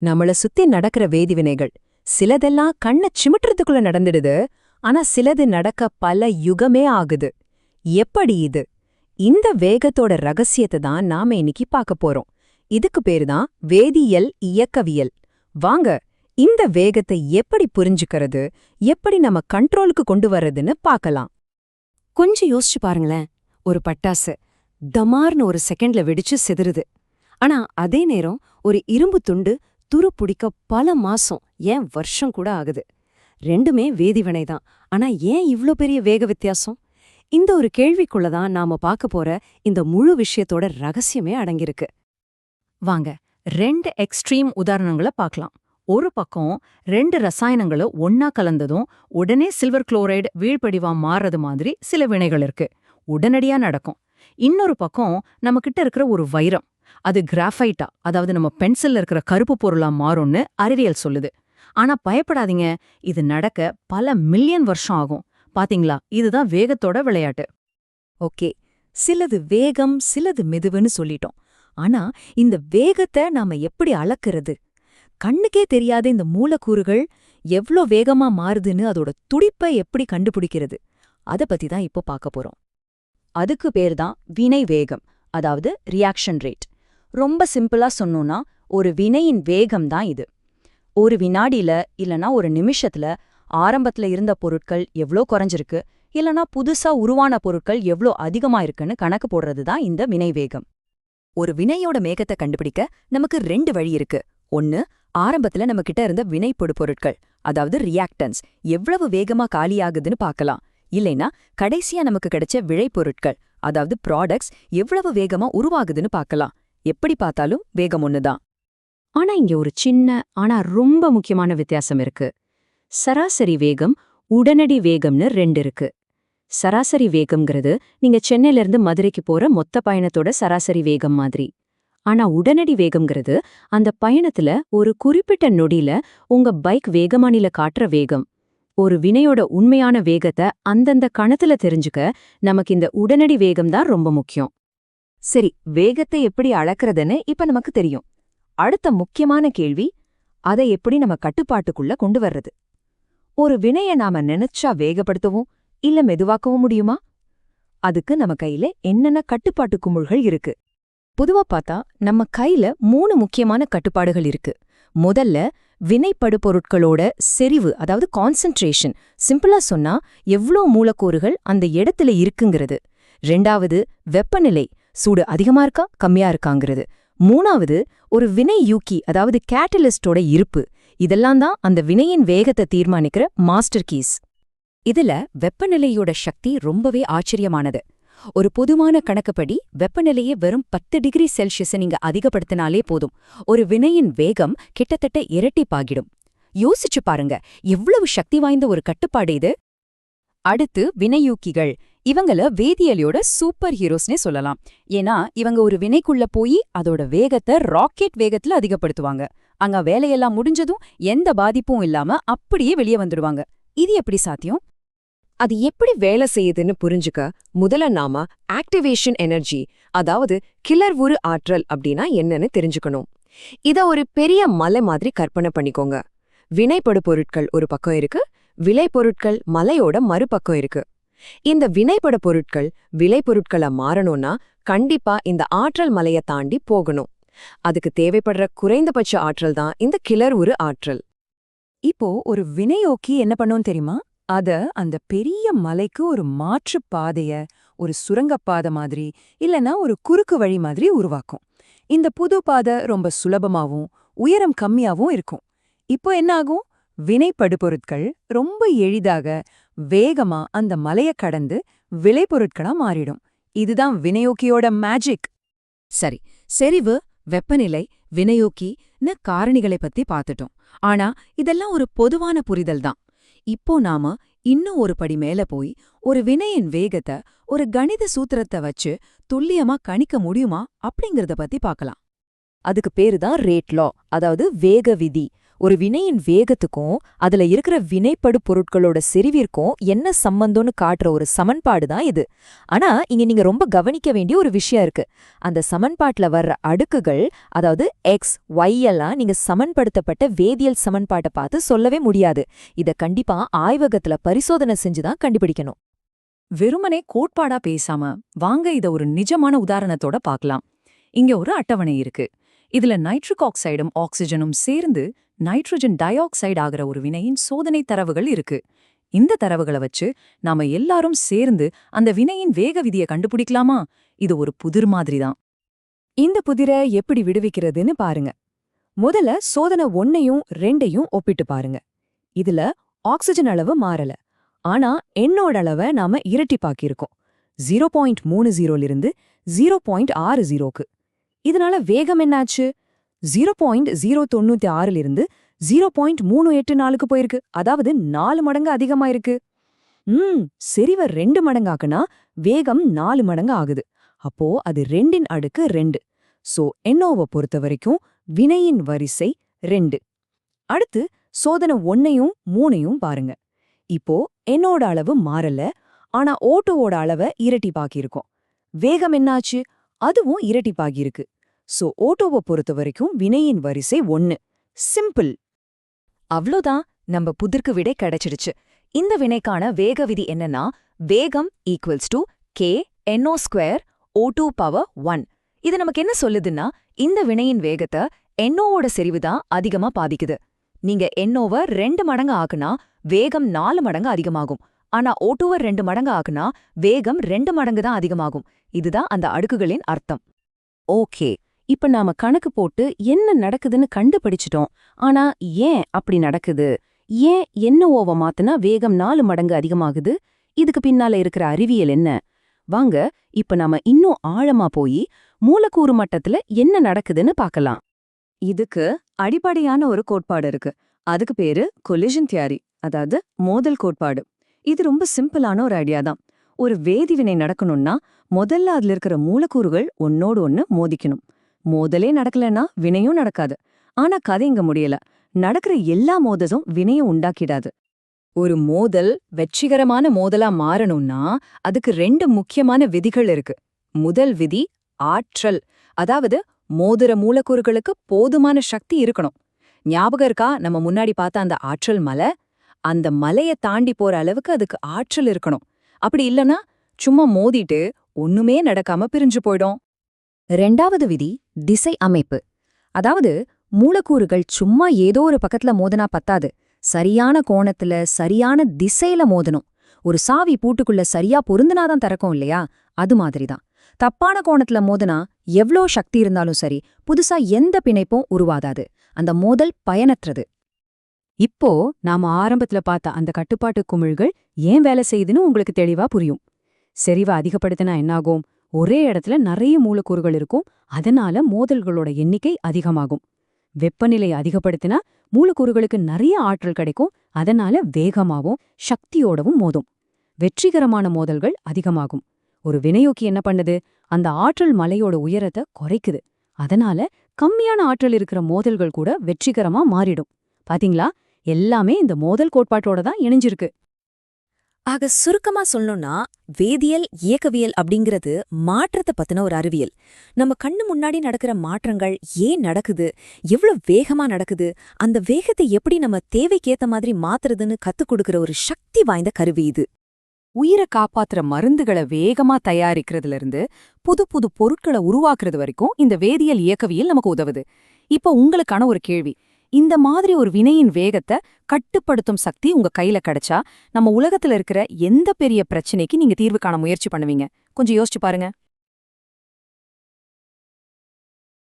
நம்மள சுத்தி நடக்கிற வேதிவினைகள் சிலதெல்லாம் கண்ண சிமிட்டுறதுக்குள்ள நடந்துடுது. ஆனா சிலது நடக்க பல யுகமே ஆகுது. எப்படி இது? இந்த வேகத்தோட ரகசியத்தை தான் நாம இன்னைக்கு பார்க்க போறோம். இதுக்கு பேருதான் வேதியியல் இயக்கவியல். வாங்க, இந்த வேகத்தை எப்படி புரிஞ்சுக்கிறது, எப்படி நம்ம கண்ட்ரோலுக்கு கொண்டு வர்றதுன்னு பார்க்கலாம். கொஞ்சம் யோசிச்சு பாருங்களேன். ஒரு பட்டாசு தமார்னு ஒரு செகண்ட்ல வெடிச்சு சிதறுது. ஆனா அதே நேரம் ஒரு இரும்பு துண்டு துரு பிடிக்க பல மாசம், ஏன் வருஷம் கூட ஆகுது. ரெண்டுமே வேதிவினைதான். ஆனா ஏன் இவ்ளோ பெரிய வேக வித்தியாசம்? இந்த ஒரு கேள்விக்குள்ளதான் நாம பார்க்க போற இந்த முழு விஷயத்தோட ரகசியமே அடங்கியிருக்கு. வாங்க, 2 எக்ஸ்ட்ரீம் உதாரணங்களை பார்க்கலாம். ஒரு பக்கம் 2 ரசாயனங்களும் ஒன்னா கலந்ததும் உடனே சில்வர் குளோரைடு வீழ்படிவா மாறுறது மாதிரி சில வினைகள் இருக்கு. உடனடியா நடக்கும். இன்னொரு பக்கம் நம்ம கிட்ட இருக்கிற ஒரு வைரம், அது கிராஃபைட்டா, அதாவது நம்ம பென்சில்ல இருக்கிற கருப்பு பொருளா மாறும்னு அறிவியல் சொல்லுது. ஆனா பயப்படாதீங்க, இது நடக்க பல மில்லியன் வருஷம் ஆகும். பாத்தீங்களா, இதுதான் வேகத்தோட விளையாட்டு. ஓகே, சிலது வேகம் சிலது மெதுவுன்னு சொல்லிட்டோம். ஆனா இந்த வேகத்தை நாம எப்படி அளக்கிறது? கண்ணுக்கே தெரியாத இந்த மூலக்கூறுகள் எவ்ளோ வேகமா மாறுதுன்னு அதோட துடிப்பை எப்படி கண்டுபிடிக்கிறது? அத பத்தி தான் இப்போ பார்க்க போறோம். அதுக்கு பேர் தான் வினை வேகம், அதாவது ரியாக்ஷன் ரேட். ரொம்ப சிம்பிளா சொன்னோம்னா ஒரு வினையின் வேகம் தான் இது. ஒரு வினாடியில இல்லனா ஒரு நிமிஷத்துல ஆரம்பத்துல இருந்த பொருட்கள் எவ்ளோ குறைஞ்சிருக்கு, இல்லனா புதுசா உருவான பொருட்கள் எவ்ளோ அதிகமா இருக்குன்னு கணக்கு போடுறது தான் இந்த வினை வேகம். ஒரு வினையோட வேகத்தை கண்டுபிடிக்க நமக்கு 2 வழி இருக்கு. ஒன்னு, ஆரம்பத்துல நம்ம கிட்ட இருந்த வினைப்பொடு பொருட்கள், அதாவது ரியாக்டன்ஸ், எவ்வளவு வேகமா காலியாகுதுன்னு பார்க்கலாம். இல்லைனா கடைசியா நமக்கு கிடைச்ச விளைபொருட்கள், அதாவது ப்ராடக்ட்ஸ், எவ்வளவு வேகமா உருவாகுதுன்னு பார்க்கலாம். எப்படி பார்த்தாலும் வேகம் ஒண்ணுதான். ஆனா இங்க ஒரு சின்ன ஆனா ரொம்ப முக்கியமான வித்தியாசம் இருக்கு. சராசரி வேகம், உடனடி வேகம்னு 2 இருக்கு. சராசரி வேகம்ங்கிறது நீங்க சென்னையில இருந்து மதுரைக்கு போற மொத்த பயணத்தோட சராசரி வேகம் மாதிரி. ஆனா உடனடி வேகம்ங்கிறது அந்த பயணத்துல ஒரு குறிப்பிட்ட நொடியில உங்க பைக் வேகமானில காட்டுற வேகம். ஒரு வினையோட உண்மையான வேகத்தை அந்தந்த கணத்துல தெரிஞ்சுக்க நமக்கு இந்த உடனடி வேகம் தான் ரொம்ப முக்கியம். சரி, வேகத்தை எப்படி அளக்கிறதுன்னு இப்ப நமக்கு தெரியும். அடுத்த முக்கியமான கேள்வி, அதை எப்படி நம்ம கட்டுப்பாட்டுக்குள்ள கொண்டு வர்றது? ஒரு வினைய நாம நினைச்சா வேகப்படுத்தவும் இல்ல மெதுவாக்கவும் முடியுமா? அதுக்கு நம்ம கையில என்னென்ன கட்டுப்பாட்டு குமிழ்கள் இருக்கு? பொதுவா பார்த்தா நம்ம கையில 3 முக்கியமான கட்டுப்பாடுகள் இருக்கு. முதல்ல, வினைப்படு பொருட்களோட செறிவு, அதாவது கான்சென்ட்ரேஷன். சிம்பிளா சொன்னா எவ்ளோ மூலக்கூறுகள் அந்த இடத்துல இருக்குங்கிறது. 2வது, வெப்பநிலை, சூடு அதிகமா இருக்கா கம்மியா இருக்காங்கிறது. 3வது, ஒரு வினை யூக்கி, அதாவது கேட்டலிஸ்டோட இருப்பு. இதெல்லாம் தான் அந்த வினையின் வேகத்தை தீர்மானிக்கிற மாஸ்டர் கீஸ். இதுல வெப்பநிலையோட சக்தி ரொம்பவே ஆச்சரியமானது. ஒரு பொதுவான கணக்குப்படி வெப்பநிலையை வெறும் 10 டிகிரி செல்சியஸை நீங்க அதிகப்படுத்தினாலே போதும், ஒரு வினையின் வேகம் கிட்டத்தட்ட இரட்டிப்பாகிடும். யோசிச்சு பாருங்க, எவ்வளவு சக்தி வாய்ந்த ஒரு கட்டுப்பாடு இது. அடுத்து வினையூக்கிகள். இவங்கள வேதியியலோட சூப்பர் ஹீரோஸ்னே சொல்லலாம். ஏன்னா இவங்க ஒரு வினைக்குள்ள போய் அதோட வேகத்தை ராக்கெட் வேகத்துல அதிகப்படுத்துவாங்க. அங்க வேலையெல்லாம் முடிஞ்சதும் எந்த பாதிப்பும் இல்லாம அப்படியே வெளியே வந்துடுவாங்க. இது எப்படி சாத்தியம்? அது எப்படி வேலை செய்யுதுன்னு புரிஞ்சுக்க முதல்ல நாம ஆக்டிவேஷன் எனர்ஜி, அதாவது கிளர் உரு ஆற்றல் அப்படின்னா என்னன்னு தெரிஞ்சுக்கணும். இத ஒரு பெரிய மலை மாதிரி கற்பனை பண்ணிக்கோங்க. வினைப்படு பொருட்கள் ஒரு பக்கம் இருக்கு, விளைபொருட்கள் மலையோட மறுபக்கம் இருக்கு. இந்த வினைப்பட பொருட்கள் விளைபொருட்களா மாறணும்னா கண்டிப்பா இந்த ஆற்றல் மலையை தாண்டி போகணும். அதுக்கு தேவைப்படுற குறைந்தபட்ச ஆற்றல் தான் இந்த கிளர் உரு ஆற்றல். இப்போ ஒரு வினையோக்கி என்ன பண்ணும் தெரியுமா? அத அந்த பெரிய மலைக்கு ஒரு மாற்று பாதைய, ஒரு சுரங்கப்பாதை மாதிரி இல்லனா ஒரு குறுக்கு வழி மாதிரி உருவாக்கும். இந்த புது பாதை ரொம்ப சுலபமாவும் உயரம் கம்மியாவும் இருக்கும். இப்போ என்ன ஆகும்? வினைப்படுபொருட்கள் ரொம்ப எளிதாக வேகமா அந்த மலைய கடந்து விளைபொருட்களா மாறிடும். இதுதான் வினையோக்கியோட மேஜிக். சரி, செறிவு, வெப்பநிலை, வினையோக்கின்னு காரணிகளை பத்தி பார்த்துட்டோம். ஆனா இதெல்லாம் ஒரு பொதுவான புரிதல் தான். இப்போ நாம இன்னும் ஒரு படி மேல போய் ஒரு வினையின் வேகத்தை ஒரு கணித சூத்திரத்தை வச்சு துல்லியமா கணிக்க முடியுமா அப்படிங்கறத பத்தி பார்க்கலாம். அதுக்கு பேரு தான் ரேட் லா, அதாவது வேக விதி. ஒரு வினையின் வேகத்துக்கும் அதுல இருக்கிற வினைப்படு பொருட்களோட செறிவிற்கும் என்ன சம்பந்தம்னு காட்டுற ஒரு சமன்பாடு தான் இது. ஆனா இங்க நீங்க ரொம்ப கவனிக்க வேண்டிய ஒரு விஷயம் இருக்கு. அந்த சமன்பாட்டுல வர்ற அடுக்குகள், அதாவது எக்ஸ் ஒய் எல்லாம் நீங்க சமன்படுத்தப்பட்ட வேதியியல் சமன்பாட்டை பார்த்து சொல்லவே முடியாது. இத கண்டிப்பா ஆய்வகத்துல பரிசோதனை செஞ்சுதான் கண்டுபிடிக்கணும். வெறுமனே கோட்பாடா பேசாம வாங்க இத ஒரு நிஜமான உதாரணத்தோட பார்க்கலாம். இங்க ஒரு அட்டவணை இருக்கு. இதுல நைட்ரிக் ஆக்சைடும் ஆக்சிஜனும் சேர்ந்து நைட்ரஜன் டை ஆக்சைடு ஆகிற ஒரு வினையின் சோதனை தரவுகள் இருக்கு. இந்த தரவுகளை வச்சு நாம எல்லாரும் சேர்ந்து அந்த வினையின் வேக விதியை கண்டுபிடிக்கலாமா? இது ஒரு புதிர் மாதிரி தான். இந்த புதிரை எப்படி விடுவிக்கிறதுன்னு பாருங்க. முதல்ல சோதனை 1ஐயும் 2ஐயும் ஒப்பிட்டு பாருங்க. இதுல ஆக்சிஜன் அளவு மாறல, ஆனா எண்ணோட அளவை நாம இரட்டிப்பாக்கியிருக்கோம். 0.30லிருந்து 0.60க்கு. இதனால வேகம் என்னாச்சு? 0.096லிருந்து 0.384க்கு போயிருக்கு. அதாவது 4 மடங்கு அதிகமாயிருக்கு. செறிவை 2 மடங்காக்குனா வேகம் 4 மடங்கு ஆகுது. அப்போ அது 2ன் அடுக்கு 2. சோ NOவை பொறுத்த வரைக்கும் வினையின் வரிசை 2. அடுத்து சோதனை 1ஐயும் 3ஐயும் பாருங்க. இப்போ NOட அளவு மாறல, ஆனா O2வோட அளவை இரட்டிப்பாக்கியிருக்கோம். வேகம் என்னாச்சு? அதுவும் இரட்டிப்பாகியிருக்கு. சோ O2வை பொறுத்த வரைக்கும் வினையின் வரிசை 1. சிம்பிள். அவ்ளோதான், நம்ம புதிர்க்கு விடை கிடைச்சிடுச்சு. இந்த வினைக்கான வேக விதி என்னன்னா, வேகம் equals to k NO2 O2 power 1. இது நமக்கு என்ன சொல்லுதுன்னா, இந்த வினையின் வேகத்தை NOவோட செறிவு தான் அதிகமா பாதிக்குது. நீங்க NOவை 2 மடங்கு ஆக்குனா வேகம் 4 மடங்கு அதிகமாகும். ஆனா O2வை 2 மடங்கு ஆக்குனா வேகம் 2 மடங்கு தான் அதிகமாகும். இதுதான் அந்த அடுக்குகளின் அர்த்தம். ஓகே, இப்ப நாம கணக்கு போட்டு என்ன நடக்குதுன்னு கண்டுபிடிச்சிட்டோம். ஆனா ஏன் அப்படி நடக்குது? ஏன் NOவை மாத்துனா வேகம் 4 மடங்கு அதிகமாகுது? இதுக்கு பின்னால இருக்கிற அறிவியல் என்ன? வாங்க இப்ப நாம இன்னும் ஆழமா போய் மூலக்கூறு மட்டத்துல என்ன நடக்குதுன்னு பார்க்கலாம். இதுக்கு அடிப்படையான ஒரு கோட்பாடு இருக்கு. அதுக்கு பேரு கொலிஷன் தியரி, அதாவது மோதல் கோட்பாடு. இது ரொம்ப சிம்பிளான ஒரு ஐடியா தான். ஒரு வேதிவினை நடக்கணும்னா முதல்ல அதுல இருக்கிற மூலக்கூறுகள் ஒன்னோடு ஒன்னு மோதிக்கணும். மோதலே நடக்கலன்னா வினையும் நடக்காது. ஆனா கதை இங்க முடியல. நடக்கிற எல்லா மோதலும் வினையும் உண்டாக்கிடாது. ஒரு மோதல் வெற்றிகரமான மோதலா மாறணும்னா அதுக்கு 2 முக்கியமான விதிகள் இருக்கு. முதல் விதி ஆற்றல், அதாவது மோதிர மூலக்கூறுகளுக்கு போதுமான சக்தி இருக்கணும். ஞாபகம் இருக்கா நம்ம முன்னாடி பார்த்த அந்த ஆற்றல் மலை? அந்த மலையை தாண்டி போற அளவுக்கு அதுக்கு ஆற்றல் இருக்கணும். அப்படி இல்லனா சும்மா மோதிட்டு ஒண்ணுமே நடக்காம பிரிஞ்சு போயிடும். 2வது விதி திசை அமைப்பு. அதாவது மூலக்கூறுகள் சும்மா ஏதோ ஒரு பக்கத்துல மோதனா பத்தாது. சரியான கோணத்துல சரியான திசையில மோதணும். ஒரு சாவி பூட்டுக்குள்ள சரியா பொருந்துனாதான் திறக்கும் இல்லையா? அது மாதிரிதான். தப்பான கோணத்துல மோதனா எவ்ளோ சக்தி இருந்தாலும் சரி, புதுசா எந்த பிணைப்பும் உருவாதாது. அந்த மோதல் பயனற்றது. இப்போ நாம ஆரம்பத்துல பார்த்த அந்த கட்டுப்பாட்டு குமிழ்கள் ஏன் வேலை செய்யுதுன்னு உங்களுக்கு தெளிவா புரியும். செறிவை அதிகப்படுத்தினா என்னாகும்? ஒரே இடத்துல நிறைய மூலக்கூறுகள் இருக்கும். அதனால மோதல்களோட எண்ணிக்கை அதிகமாகும். வெப்பநிலை அதிகப்படுத்தினா மூலக்கூறுகளுக்கு நிறைய ஆற்றல் கிடைக்கும். அதனால வேகமாவும் சக்தியோடவும் மோதும். வெற்றிகரமான மோதல்கள் அதிகமாகும். ஒரு வினையோக்கி என்ன பண்ணுது? அந்த ஆற்றல் மலையோட உயரத்தை குறைக்குது. அதனால கம்மியான ஆற்றல் இருக்கிற மோதல்கள் கூட வெற்றிகரமா மாறிடும். பாத்தீங்களா? எல்லாமே இந்த மோதல் கோட்பாட்டோட தான் இணைஞ்சிருக்கு. ஆக சுருக்கமா சொல்லணும்னா, வேதியியல் இயக்கவியல் அப்படிங்கிறது மாற்றத்தை பத்தின ஒரு அறிவியல். நம்ம கண்ணு முன்னாடி நடக்கிற மாற்றங்கள் ஏன் நடக்குது, எவ்வளவு வேகமா நடக்குது, அந்த வேகத்தை எப்படி நம்ம தேவைக்கேத்த மாதிரி மாத்துறதுன்னு கத்துக் கொடுக்கிற ஒரு சக்தி வாய்ந்த கருவி இது. உயிரை காப்பாத்துற மருந்துகளை வேகமா தயாரிக்கிறதுல இருந்து புது புது பொருட்களை உருவாக்குறது வரைக்கும் இந்த வேதியியல் இயக்கவியல் நமக்கு உதவுது. இப்ப உங்களுக்கான ஒரு கேள்வி. இந்த மாதிரி ஒரு வினையின் வேகத்தை கட்டுப்படுத்தும் சக்தி உங்க கையில கிடைச்சா நம்ம உலகத்துல இருக்கிற எந்த பெரிய பிரச்சனைக்கு நீங்க தீர்வு காண முயற்சி பண்ணுவீங்க? கொஞ்சம் யோசிச்சு பாருங்க.